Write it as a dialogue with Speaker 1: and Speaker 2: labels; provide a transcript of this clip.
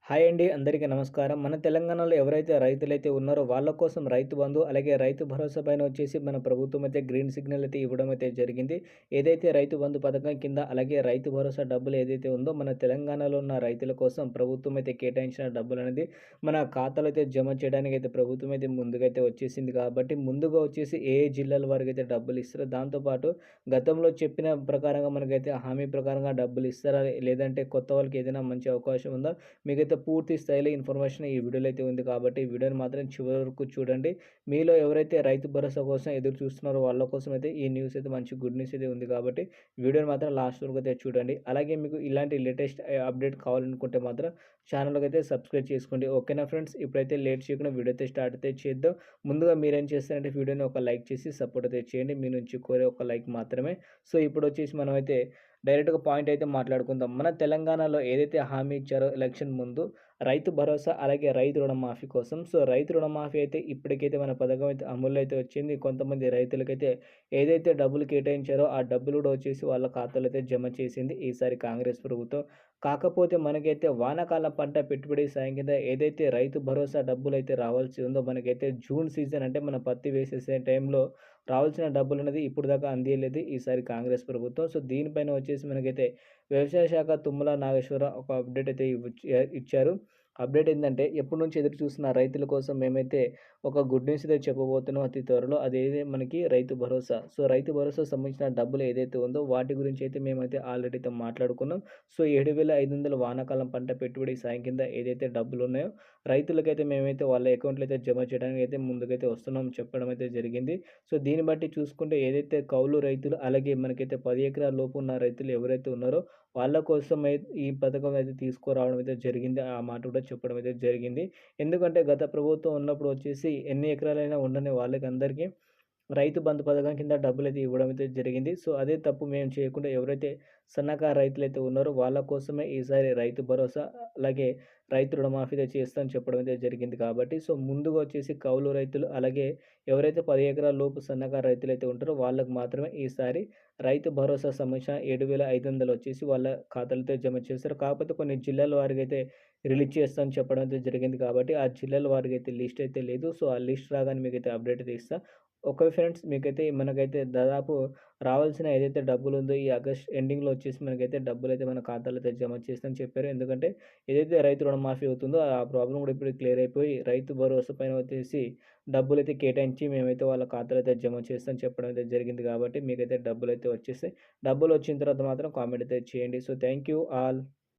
Speaker 1: Hi అండి. అందరికీ నమస్కారం. మన తెలంగాణలో ఎవరైతే రైతులైతే ఉన్నారో వాళ్ళ కోసం రైతు బంధు, అలాగే రైతు భరోసా పైన వచ్చేసి మన ప్రభుత్వం అయితే గ్రీన్ సిగ్నల్ అయితే ఇవ్వడం అయితే జరిగింది. ఏదైతే రైతు బంధు పథకం కింద అలాగే రైతు భరోసా డబ్బులు ఏదైతే ఉందో మన తెలంగాణలో ఉన్న రైతుల కోసం ప్రభుత్వం అయితే కేటాయించిన డబ్బులనేది మన ఖాతాలో అయితే జమ చేయడానికి అయితే ప్రభుత్వం అయితే ముందుగా అయితే వచ్చేసింది. కాబట్టి ముందుగా వచ్చేసి ఏ ఏ జిల్లాల వారికైతే డబ్బులు ఇస్తారో దాంతో పాటు గతంలో చెప్పిన ప్రకారంగా మనకైతే హామీ ప్రకారంగా డబ్బులు ఇస్తారా? లేదంటే కొత్త వాళ్ళకి ఏదైనా మంచి అవకాశం ఉందా? మీకైతే పూర్తి స్థాయిలో ఇన్ఫర్మేషన్ ఈ వీడియోలో అయితే ఉంది కాబట్టి ఈ వీడియోని మాత్రం చివరి వరకు చూడండి. మీలో ఎవరైతే రైతు భరోసా కోసం ఎదురు చూస్తున్నారో వాళ్ళ కోసం అయితే ఈ న్యూస్ అయితే మంచి గుడ్ న్యూస్ అయితే ఉంది కాబట్టి వీడియోని మాత్రం లాస్ట్ వరకు అయితే చూడండి. అలాగే మీకు ఇలాంటి లేటెస్ట్ అప్డేట్ కావాలనుకుంటే మాత్రం ఛానల్‌కి అయితే సబ్స్క్రైబ్ చేసుకోండి. ఓకేనా ఫ్రెండ్స్? ఇప్పుడైతే లేట్ చేయకుండా వీడియో అయితే స్టార్ట్ అయితే చేద్దాం. ముందుగా మీరేం చేస్తారంటే వీడియోని ఒక లైక్ చేసి సపోర్ట్ అయితే చేయండి. మీ నుంచి కోరే ఒక లైక్ మాత్రమే. సో ఇప్పుడొచ్చేసి మనమైతే డైరెక్ట్‌గా పాయింట్ అయితే మాట్లాడుకుందాం. మన తెలంగాణలో ఏదైతే హామీ ఇచ్చారో ఎలక్షన్ ముందు రైతు భరోసా, అలాగే రైతు రుణమాఫీ కోసం. సో రైతు రుణమాఫీ అయితే ఇప్పటికైతే మన పథకం అయితే అమల్లో అయితే వచ్చింది. కొంతమంది రైతులకైతే ఏదైతే డబ్బులు కేటాయించారో ఆ డబ్బులు కూడా వచ్చేసి వాళ్ళ ఖాతాలో అయితే జమ చేసింది ఈసారి కాంగ్రెస్ ప్రభుత్వం. కాకపోతే మనకైతే వానాకాలం పంట పెట్టుబడి సాయం కింద ఏదైతే రైతు భరోసా డబ్బులైతే రావాల్సి ఉందో మనకైతే జూన్ సీజన్ అంటే మన పత్తి వేసేసే టైంలో రావాల్సిన డబ్బులనేది ఇప్పుడు దాకా అందియలేదు ఈసారి కాంగ్రెస్ ప్రభుత్వం. సో దీనిపైన వచ్చేసి మనకైతే వ్యవసాయ శాఖ తుమ్మల నాగేశ్వరరావు ఒక అప్డేట్ అయితే ఇచ్చారు. అప్డేట్ ఏందంటే ఎప్పటి నుంచి ఎదురు చూస్తున్న రైతుల కోసం మేమైతే ఒక గుడ్ న్యూస్ అయితే చెప్పబోతున్నాం అతి త్వరలో. అదేదే మనకి రైతు భరోసా. సో రైతు భరోసా సంబంధించిన డబ్బులు ఏదైతే ఉందో వాటి గురించి అయితే మేమైతే ఆల్రెడీ అయితే మాట్లాడుకున్నాం. సో 7,500 వానాకాలం పంట పెట్టుబడి సాయం కింద ఏదైతే డబ్బులున్నాయో రైతులకైతే మేమైతే వాళ్ళ అకౌంట్‌లో అయితే జమ చేయడానికి అయితే ముందుకైతే వస్తున్నాం చెప్పడం అయితే జరిగింది. సో దీన్ని బట్టి చూసుకుంటే ఏదైతే కౌలు రైతులు అలాగే మనకైతే 10 ఎకరాల లోపు ఉన్న రైతులు ఎవరైతే ఉన్నారో వాళ్ళ కోసమై ఈ పథకం అయితే తీసుకురావడం అయితే జరిగింది. ఆ మాట కూడా చెప్పడం అయితే జరిగింది. ఎందుకంటే గత ప్రభుత్వం ఉన్నప్పుడు వచ్చేసి ఎన్ని ఎకరాలైనా ఉండని వాళ్ళకి అందరికీ రైతు బంధు పథకం కింద డబ్బులైతే ఇవ్వడం అయితే జరిగింది. సో, అదే తప్పు మేము చేయకుండా ఎవరైతే సన్నకారు రైతులైతే ఉన్నారో వాళ్ళ కోసమే ఈసారి రైతు భరోసా, అలాగే రైతు రుణమాఫీ అయితే చేస్తామని చెప్పడం అయితే జరిగింది కాబట్టి, సో, ముందుగా వచ్చేసి కౌలు రైతులు, అలాగే ఎవరైతే 10 ఎకరాల లోపు సన్నకారు రైతులైతే ఉంటారో వాళ్ళకి మాత్రమే ఈసారి రైతు భరోసా సంబంధించిన 7,500 వచ్చేసి వాళ్ళ ఖాతాలతో జమ చేస్తారు. కాకపోతే కొన్ని జిల్లాల వారికైతే రిలీజ్ చేస్తామని చెప్పడం అయితే జరిగింది కాబట్టి, ఆ జిల్లాల వారికైతే లిస్ట్ అయితే లేదు. సో, ఆ లిస్ట్ రాగానే మీకైతే అప్డేట్ అయితే ఇస్తా. Okay friends. మీకైతే మనకైతే దాదాపు రావాల్సిన ఏదైతే డబ్బులుందో ఈ ఆగస్ట్ ఎండింగ్‌లో వచ్చేసి మనకైతే డబ్బులైతే మన ఖాతాలో అయితే జమ చేస్తామని చెప్పారు. ఎందుకంటే ఏదైతే రైతు రుణమాఫీ అవుతుందో ఆ ప్రాబ్లమ్ కూడా ఇప్పుడు క్లియర్ అయిపోయి రైతు భరోసా పైన వచ్చేసి డబ్బులైతే కేటాయించి మేమైతే వాళ్ళ ఖాతాలో అయితే జమ చేస్తామని చెప్పడం అయితే జరిగింది కాబట్టి మీకైతే డబ్బులైతే వచ్చేసాయి. డబ్బులొచ్చిన తర్వాత మాత్రం కామెంట్ అయితే చేయండి. So, thank you all.